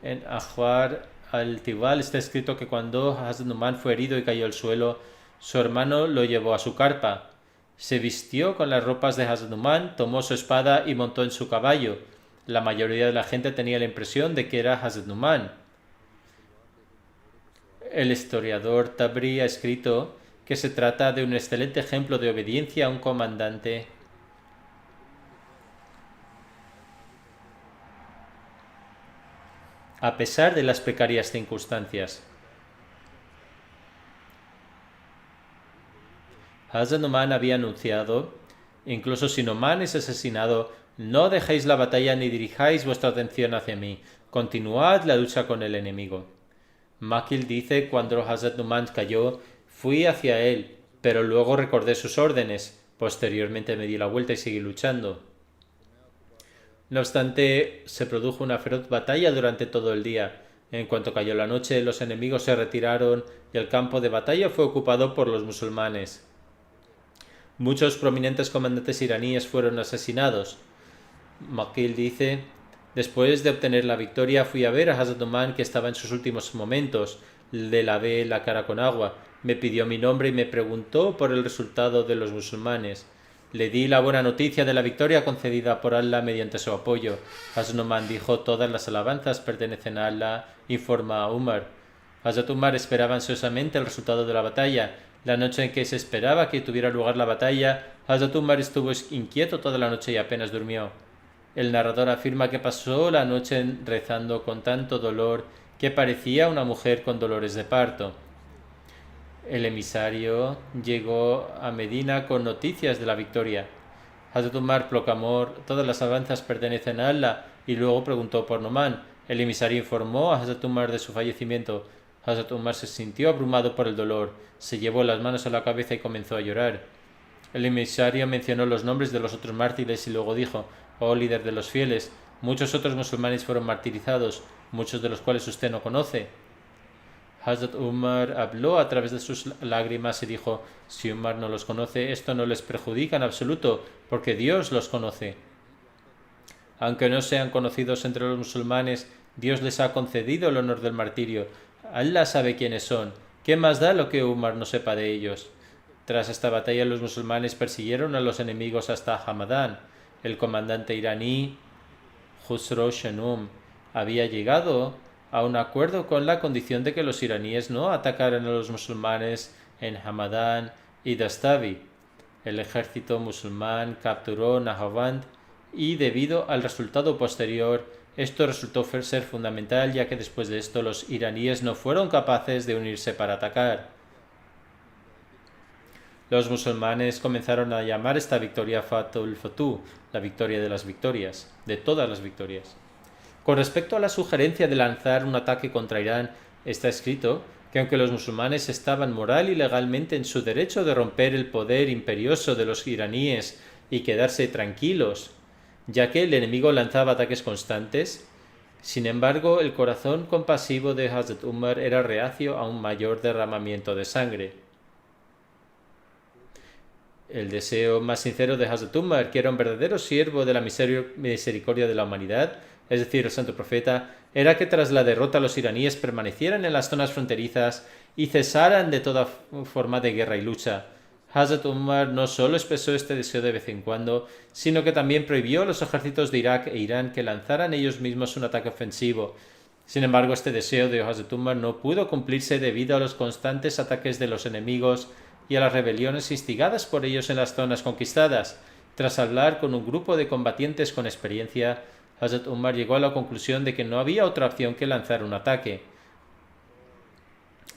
En Akhbar al-Tibal está escrito que cuando Hazrat Nu'man fue herido y cayó al suelo, su hermano lo llevó a su carpa. Se vistió con las ropas de Hazrat Nu'man, tomó su espada y montó en su caballo. La mayoría de la gente tenía la impresión de que era Hazrat Nu'man. El historiador Tabri ha escrito que se trata de un excelente ejemplo de obediencia a un comandante a pesar de las precarias circunstancias. Hazrat Nu'man había anunciado: incluso si Nu'man es asesinado, no dejéis la batalla ni dirijáis vuestra atención hacia mí, continuad la lucha con el enemigo. Makil dice: cuando Hazrat Nu'man cayó, fui hacia él, pero luego recordé sus órdenes. Posteriormente me di la vuelta y seguí luchando. No obstante, se produjo una feroz batalla durante todo el día. En cuanto cayó la noche, los enemigos se retiraron y el campo de batalla fue ocupado por los musulmanes. Muchos prominentes comandantes iraníes fueron asesinados. Makil dice: después de obtener la victoria, fui a ver a Hazrat Nu'man, que estaba en sus últimos momentos. Le lavé la cara con agua, me pidió mi nombre y me preguntó por el resultado de los musulmanes. Le di la buena noticia de la victoria concedida por Allah mediante su apoyo. Hazrat Nu'man dijo: todas las alabanzas pertenecen a Allah, informa a Umar. Hazrat Umar esperaba ansiosamente el resultado de la batalla. La noche en que se esperaba que tuviera lugar la batalla, Hazrat Umar estuvo inquieto toda la noche y apenas durmió. El narrador afirma que pasó la noche rezando con tanto dolor que parecía una mujer con dolores de parto. El emisario llegó a Medina con noticias de la victoria. Hazrat Umar proclamó: todas las alabanzas pertenecen a Allah, y luego preguntó por Nu'man. El emisario informó a Hazrat Umar de su fallecimiento. Hazrat Umar se sintió abrumado por el dolor, se llevó las manos a la cabeza y comenzó a llorar. El emisario mencionó los nombres de los otros mártires y luego dijo: oh líder de los fieles, muchos otros musulmanes fueron martirizados, muchos de los cuales usted no conoce. Hazrat Umar habló a través de sus lágrimas y dijo: si Umar no los conoce, esto no les perjudica en absoluto, porque Dios los conoce. Aunque no sean conocidos entre los musulmanes, Dios les ha concedido el honor del martirio. Allah sabe quiénes son. ¿Qué más da lo que Umar no sepa de ellos? Tras esta batalla, los musulmanes persiguieron a los enemigos hasta Hamadan. El comandante iraní Khusro Shanum había llegado a un acuerdo con la condición de que los iraníes no atacaran a los musulmanes en Hamadan y Dastavi. El ejército musulmán capturó Nahawand y, debido al resultado posterior, esto resultó ser fundamental, ya que después de esto los iraníes no fueron capaces de unirse para atacar. Los musulmanes comenzaron a llamar esta victoria Fatul Futuh, la victoria de las victorias, de todas las victorias. Con respecto a la sugerencia de lanzar un ataque contra Irán, está escrito que aunque los musulmanes estaban moral y legalmente en su derecho de romper el poder imperioso de los iraníes y quedarse tranquilos, ya que el enemigo lanzaba ataques constantes, sin embargo, el corazón compasivo de Hazrat Umar era reacio a un mayor derramamiento de sangre. El deseo más sincero de Hazrat Umar, que era un verdadero siervo de la misericordia de la humanidad, es decir, el santo profeta, era que tras la derrota los iraníes permanecieran en las zonas fronterizas y cesaran de toda forma de guerra y lucha. Hazrat Umar no solo expresó este deseo de vez en cuando, sino que también prohibió a los ejércitos de Irak e Irán que lanzaran ellos mismos un ataque ofensivo. Sin embargo, este deseo de Hazrat Umar no pudo cumplirse debido a los constantes ataques de los enemigos y a las rebeliones instigadas por ellos en las zonas conquistadas. Tras hablar con un grupo de combatientes con experiencia, Hazrat Umar llegó a la conclusión de que no había otra opción que lanzar un ataque.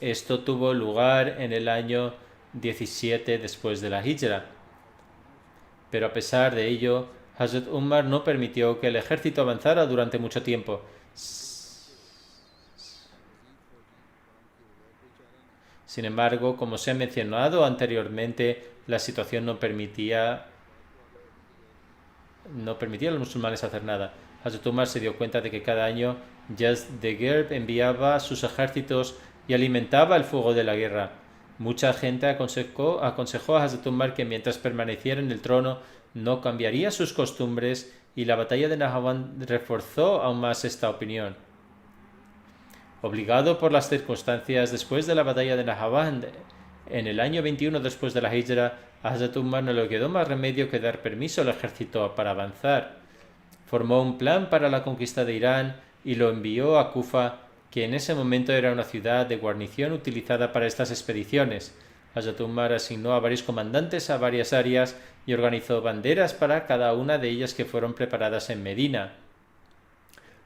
Esto tuvo lugar en el año 17 después de la Hijra. Pero a pesar de ello, Hazrat Umar no permitió que el ejército avanzara durante mucho tiempo. Sin embargo, como se ha mencionado anteriormente, la situación no permitía a los musulmanes hacer nada. Hazrat Umar se dio cuenta de que cada año Yazdegerd enviaba sus ejércitos y alimentaba el fuego de la guerra. Mucha gente aconsejó a Hazrat Umar que mientras permaneciera en el trono no cambiaría sus costumbres, y la batalla de Nahawan reforzó aún más esta opinión. Obligado por las circunstancias, después de la batalla de Nahawan, en el año 21 después de la Hijra, a Hazrat Umar no le quedó más remedio que dar permiso al ejército para avanzar. Formó un plan para la conquista de Irán y lo envió a Kufa, que en ese momento era una ciudad de guarnición utilizada para estas expediciones. Hazrat Umar asignó a varios comandantes a varias áreas y organizó banderas para cada una de ellas que fueron preparadas en Medina.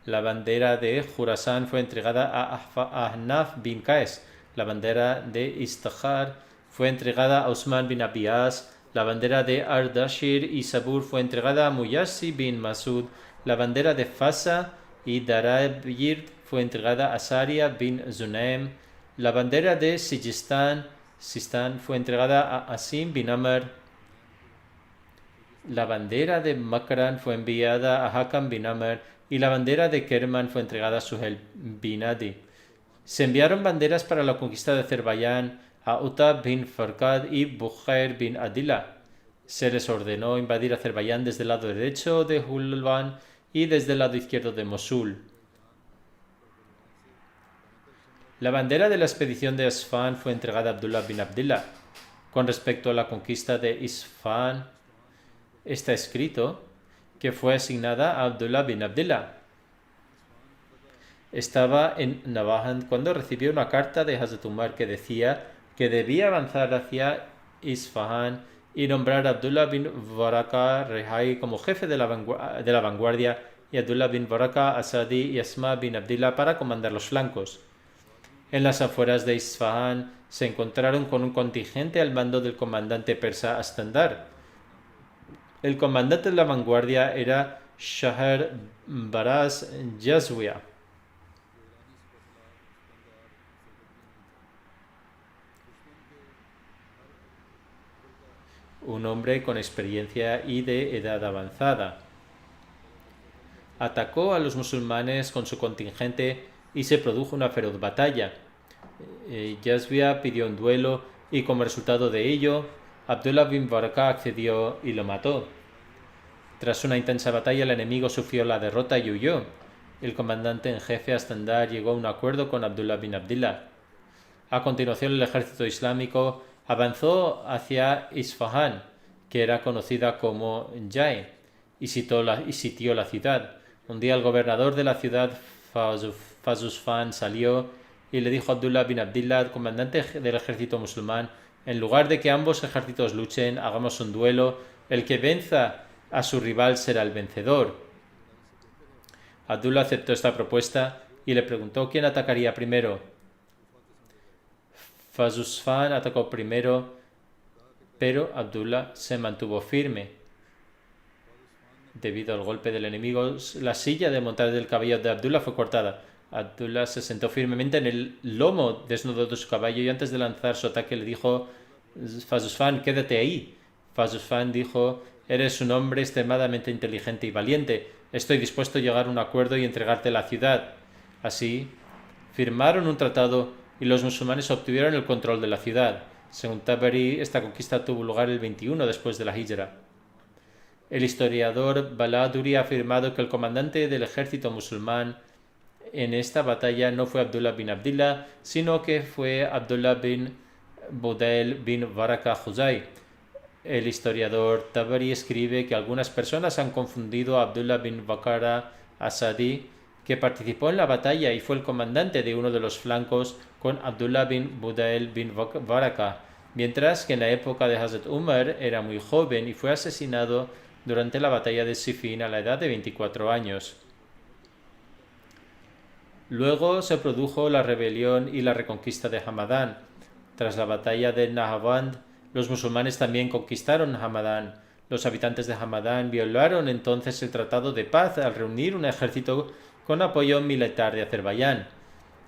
La bandera de Jurasán fue entregada a Ahnaf bin Qais. La bandera de Istakhar fue entregada a Usman bin Abias. La bandera de Ardashir y Sabur fue entregada a Muyassi bin Masud. La bandera de Fasa y Darabir fue entregada a Saria bin Zunaim. La bandera de Sistán fue entregada a Asim bin Amr. La bandera de Makran fue enviada a Hakam bin Amr y la bandera de Kerman fue entregada a Suhel bin Adi. Se enviaron banderas para la conquista de Azerbaiyán a Uta bin Farkad y Bukhair bin Adila. Se les ordenó invadir Azerbaiyán desde el lado derecho de Hulban y desde el lado izquierdo de Mosul. La bandera de la expedición de Isfahan fue entregada a Abdullah bin Abdillah. Con respecto a la conquista de Isfahan, está escrito que fue asignada a Abdullah bin Abdillah. Estaba en Nawahan cuando recibió una carta de Hazrat Umar que decía que debía avanzar hacia Isfahan y nombrar a Abdullah bin Waraka Rehai como jefe de la vanguardia y Abdullah bin Waraka Asadi y Asma bin Abdillah para comandar los flancos. En las afueras de Isfahan se encontraron con un contingente al mando del comandante persa Astandar. El comandante de la vanguardia era Shahr Baraz Jazwiya. Un hombre con experiencia y de edad avanzada. Atacó a los musulmanes con su contingente y se produjo una feroz batalla. Jazwiya pidió un duelo y como resultado de ello, Abdullah bin Waraka accedió y lo mató. Tras una intensa batalla, el enemigo sufrió la derrota y huyó. El comandante en jefe Astandar llegó a un acuerdo con Abdullah bin Abdillah. A continuación, el ejército islámico avanzó hacia Isfahan, que era conocida como Jai, y sitió la ciudad. Un día el gobernador de la ciudad, Fazusfan, salió y le dijo a Abdullah bin Abdillah, comandante del ejército musulmán: en lugar de que ambos ejércitos luchen, hagamos un duelo. El que venza a su rival será el vencedor. Abdullah aceptó esta propuesta y le preguntó quién atacaría primero. Fazusfan atacó primero, pero Abdullah se mantuvo firme. Debido al golpe del enemigo, la silla de montar del caballo de Abdullah fue cortada. Abdullah se sentó firmemente en el lomo desnudo de su caballo y antes de lanzar su ataque le dijo: Fazusfan, quédate ahí. Fazusfan dijo: eres un hombre extremadamente inteligente y valiente. Estoy dispuesto a llegar a un acuerdo y entregarte la ciudad. Así, firmaron un tratado y los musulmanes obtuvieron el control de la ciudad. Según Tabari, esta conquista tuvo lugar el 21 después de la Hijra. El historiador Baladuri ha afirmado que el comandante del ejército musulmán en esta batalla no fue Abdullah bin Abdillah, sino que fue Abdullah bin Budail bin Baraka Khuzai. El historiador Tabari escribe que algunas personas han confundido a Abdullah bin Bakara Asadi, que participó en la batalla y fue el comandante de uno de los flancos, con Abdullah bin Budail bin Baraka, mientras que en la época de Hazrat Umar era muy joven y fue asesinado durante la batalla de Siffin a la edad de 24 años. Luego se produjo la rebelión y la reconquista de Hamadán. Tras la batalla de Nahawand, los musulmanes también conquistaron Hamadán. Los habitantes de Hamadán violaron entonces el tratado de paz al reunir un ejército con apoyo militar de Azerbaiyán.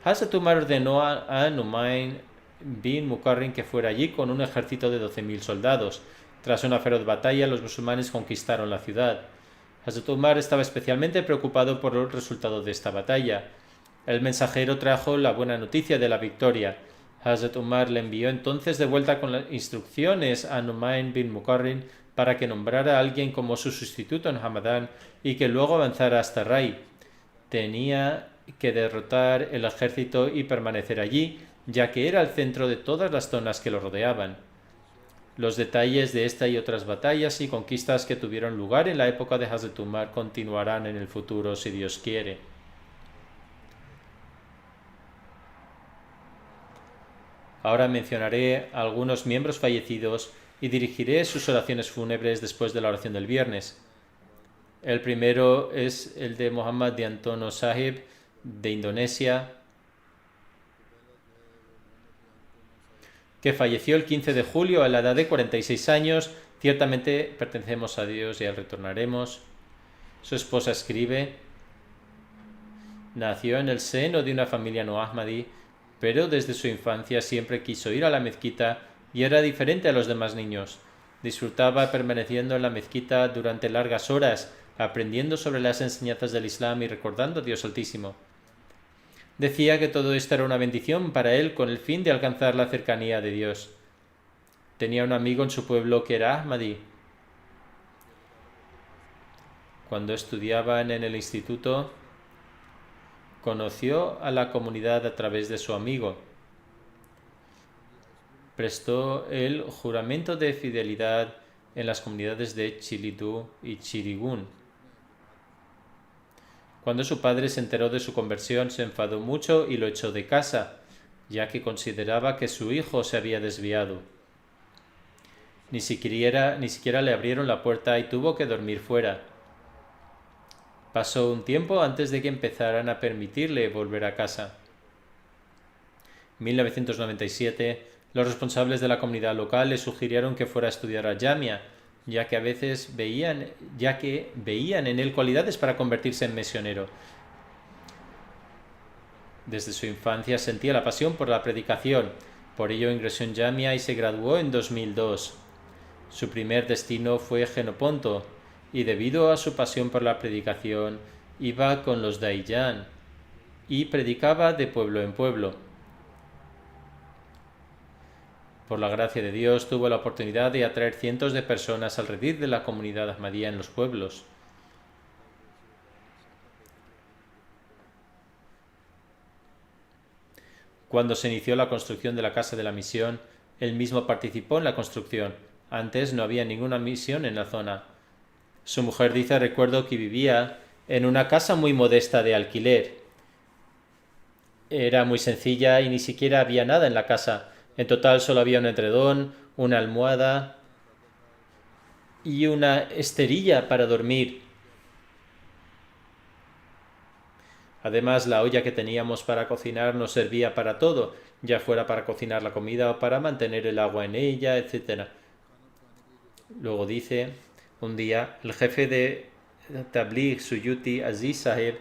Hazrat Umar ordenó a Numayn bin Mukarrin que fuera allí con un ejército de 12.000 soldados. Tras una feroz batalla, los musulmanes conquistaron la ciudad. Hazrat Umar estaba especialmente preocupado por el resultado de esta batalla. El mensajero trajo la buena noticia de la victoria. Hazrat Umar le envió entonces de vuelta con las instrucciones a Numayn bin Mukarrin para que nombrara a alguien como su sustituto en Hamadán y que luego avanzara hasta Rai. Tenía que derrotar el ejército y permanecer allí, ya que era el centro de todas las zonas que lo rodeaban. Los detalles de esta y otras batallas y conquistas que tuvieron lugar en la época de Hazrat Umar continuarán en el futuro si Dios quiere. Ahora mencionaré a algunos miembros fallecidos y dirigiré sus oraciones fúnebres después de la oración del viernes. El primero es el de Muhammad Diantono Sahib, de Indonesia, que falleció el 15 de julio a la edad de 46 años. Ciertamente pertenecemos a Dios y a él retornaremos. Su esposa escribe: nació en el seno de una familia no ahmadí, pero desde su infancia siempre quiso ir a la mezquita y era diferente a los demás niños. Disfrutaba permaneciendo en la mezquita durante largas horas, aprendiendo sobre las enseñanzas del Islam y recordando a Dios Altísimo. Decía que todo esto era una bendición para él con el fin de alcanzar la cercanía de Dios. Tenía un amigo en su pueblo que era ahmadí. Cuando estudiaban en el instituto, conoció a la comunidad a través de su amigo. Prestó el juramento de fidelidad en las comunidades de Chilidu y Chirigún. Cuando su padre se enteró de su conversión, se enfadó mucho y lo echó de casa, ya que consideraba que su hijo se había desviado. Ni siquiera le abrieron la puerta y tuvo que dormir fuera. Pasó un tiempo antes de que empezaran a permitirle volver a casa. En 1997, los responsables de la comunidad local le sugirieron que fuera a estudiar a Jamia, ya que veían en él cualidades para convertirse en misionero. Desde su infancia sentía la pasión por la predicación, por ello ingresó en Jamia y se graduó en 2002. Su primer destino fue Genoponto, y debido a su pasión por la predicación, iba con los Daiyán y predicaba de pueblo en pueblo. Por la gracia de Dios tuvo la oportunidad de atraer cientos de personas al redil de la comunidad ahmadía en los pueblos. Cuando se inició la construcción de la Casa de la Misión, él mismo participó en la construcción. Antes no había ninguna misión en la zona. Su mujer dice: recuerdo que vivía en una casa muy modesta de alquiler. Era muy sencilla y ni siquiera había nada en la casa. En total solo había un edredón, una almohada y una esterilla para dormir. Además, la olla que teníamos para cocinar nos servía para todo, ya fuera para cocinar la comida o para mantener el agua en ella, etc. Luego dice: un día el jefe de Tabligh Suyuti Aziz Sahib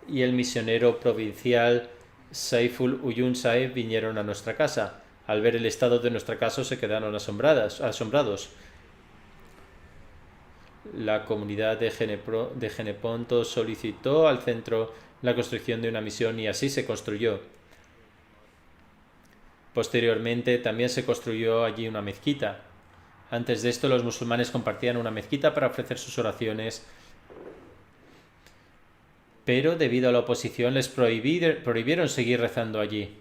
y el misionero provincial Saiful Uyun Sahib vinieron a nuestra casa. Al ver el estado de nuestra casa se quedaron asombrados. La comunidad de Geneponto solicitó al centro la construcción de una misión y así se construyó. Posteriormente también se construyó allí una mezquita. Antes de esto los musulmanes compartían una mezquita para ofrecer sus oraciones, pero debido a la oposición les prohibieron seguir rezando allí.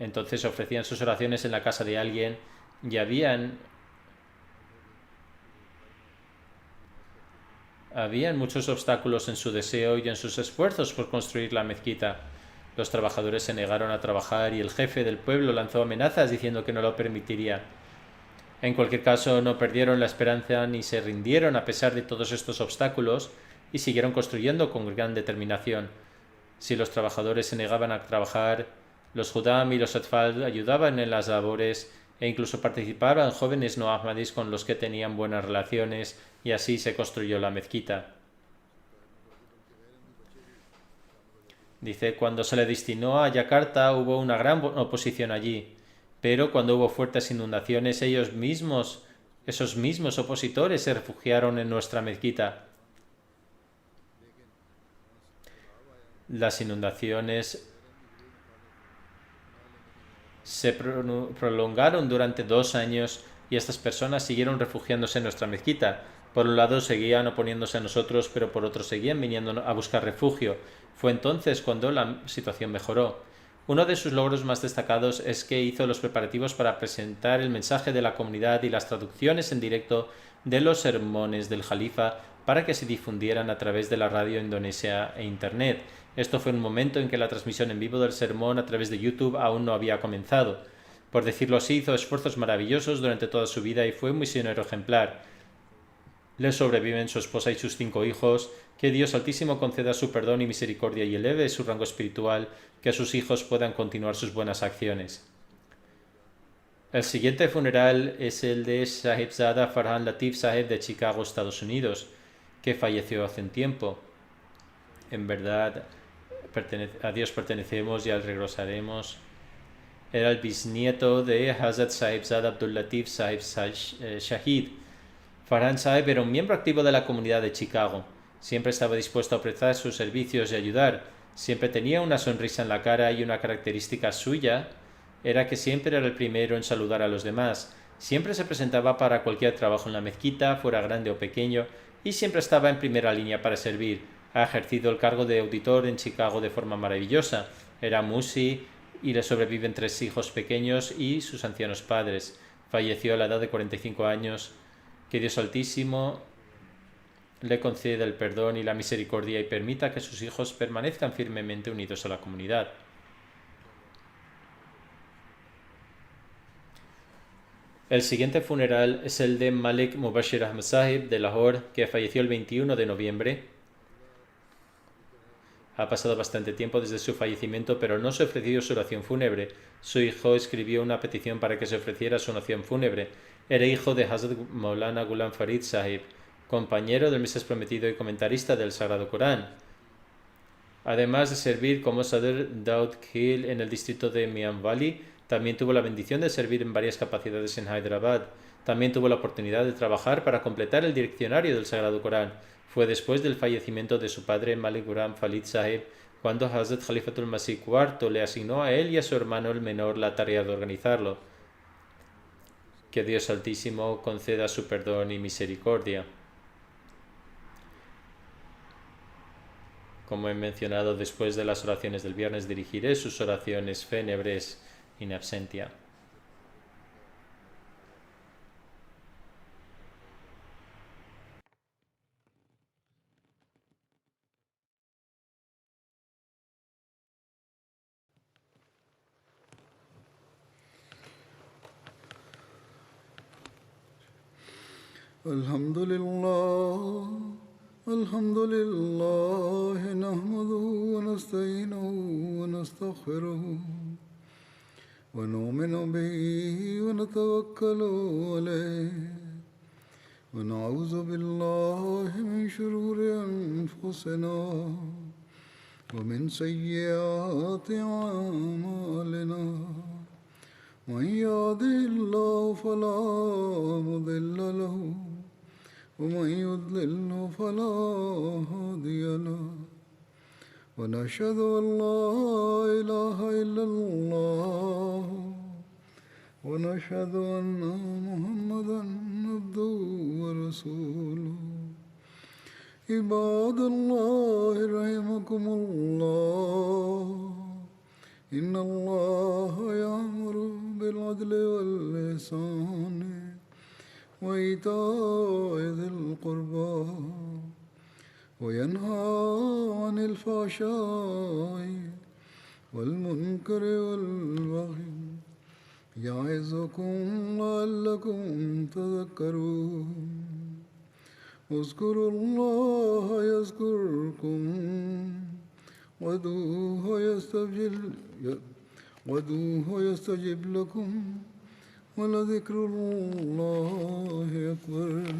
Entonces ofrecían sus oraciones en la casa de alguien y habían muchos obstáculos en su deseo y en sus esfuerzos por construir la mezquita. Los trabajadores se negaron a trabajar y el jefe del pueblo lanzó amenazas diciendo que no lo permitiría. En cualquier caso, no perdieron la esperanza ni se rindieron a pesar de todos estos obstáculos y siguieron construyendo con gran determinación. Si los trabajadores se negaban a trabajar, los Judam y los Atfal ayudaban en las labores e incluso participaban jóvenes no ahmadis con los que tenían buenas relaciones, y así se construyó la mezquita. Dice, cuando se le destinó a Yakarta hubo una gran oposición allí, pero cuando hubo fuertes inundaciones esos mismos opositores se refugiaron en nuestra mezquita. Las inundaciones se prolongaron durante 2 años y estas personas siguieron refugiándose en nuestra mezquita. Por un lado seguían oponiéndose a nosotros, pero por otro seguían viniendo a buscar refugio. Fue entonces cuando la situación mejoró. Uno de sus logros más destacados es que hizo los preparativos para presentar el mensaje de la comunidad y las traducciones en directo de los sermones del Jalifa para que se difundieran a través de la radio indonesia e Internet. Esto fue un momento en que la transmisión en vivo del sermón a través de YouTube aún no había comenzado. Por decirlo así, hizo esfuerzos maravillosos durante toda su vida y fue un misionero ejemplar. Le sobreviven su esposa y sus 5 hijos. Que Dios Altísimo conceda su perdón y misericordia y eleve su rango espiritual, que sus hijos puedan continuar sus buenas acciones. El siguiente funeral es el de Sahibzada Farhan Latif Saheb de Chicago, Estados Unidos, que falleció hace un tiempo. En verdad, a Dios pertenecemos y al regresaremos. Era el bisnieto de Hazrat Sahibzada Abdul Latif Sahib Shahid. Farhan Saheb era un miembro activo de la comunidad de Chicago. Siempre estaba dispuesto a prestar sus servicios y ayudar. Siempre tenía una sonrisa en la cara y una característica suya era que siempre era el primero en saludar a los demás. Siempre se presentaba para cualquier trabajo en la mezquita, fuera grande o pequeño, y siempre estaba en primera línea para servir. Ha ejercido el cargo de auditor en Chicago de forma maravillosa. Era musi y le sobreviven 3 hijos pequeños y sus ancianos padres. Falleció a la edad de 45 años. Que Dios Altísimo le conceda el perdón y la misericordia y permita que sus hijos permanezcan firmemente unidos a la comunidad. El siguiente funeral es el de Malik Mubashir Ahmad Sahib de Lahore, que falleció el 21 de noviembre. Ha pasado bastante tiempo desde su fallecimiento, pero no se ofreció su oración fúnebre. Su hijo escribió una petición para que se ofreciera su oración fúnebre. Era hijo de Hazrat Maulana Ghulam Farid Sahib, compañero del Mesías Prometido y comentarista del Sagrado Corán. Además de servir como Sadr Daud Khil en el distrito de Mian Valley, también tuvo la bendición de servir en varias capacidades en Hyderabad. También tuvo la oportunidad de trabajar para completar el diccionario del Sagrado Corán. Fue después del fallecimiento de su padre Malik Ghulam Farid Sahib cuando Hazrat Khalifatul Masih IV le asignó a él y a su hermano el menor la tarea de organizarlo. Que Dios Altísimo conceda su perdón y misericordia. Como he mencionado, después de las oraciones del viernes dirigiré sus oraciones fúnebres in absentia. الحمد لله نحمده ونستعينه ونستغفره ونؤمن به ونتوكل عليه ونعوذ بالله من شرور أنفسنا ومن سيئات أعمالنا من يهده الله فلا مضل له ومن يضلل فلا هادي له ونشهد أن لا إله إلا الله ونشهد أن محمدا عبده ورسوله عباد الله رحمكم الله إن الله يأمر بالعدل والإحسان وإيتاء ذي القربى وينهى عن الفحشاء والمنكر والبغي يعظكم لعلكم تذكرون اذكروا الله يذكركم وادعوه يستجب لكم ولذكر الله أكبر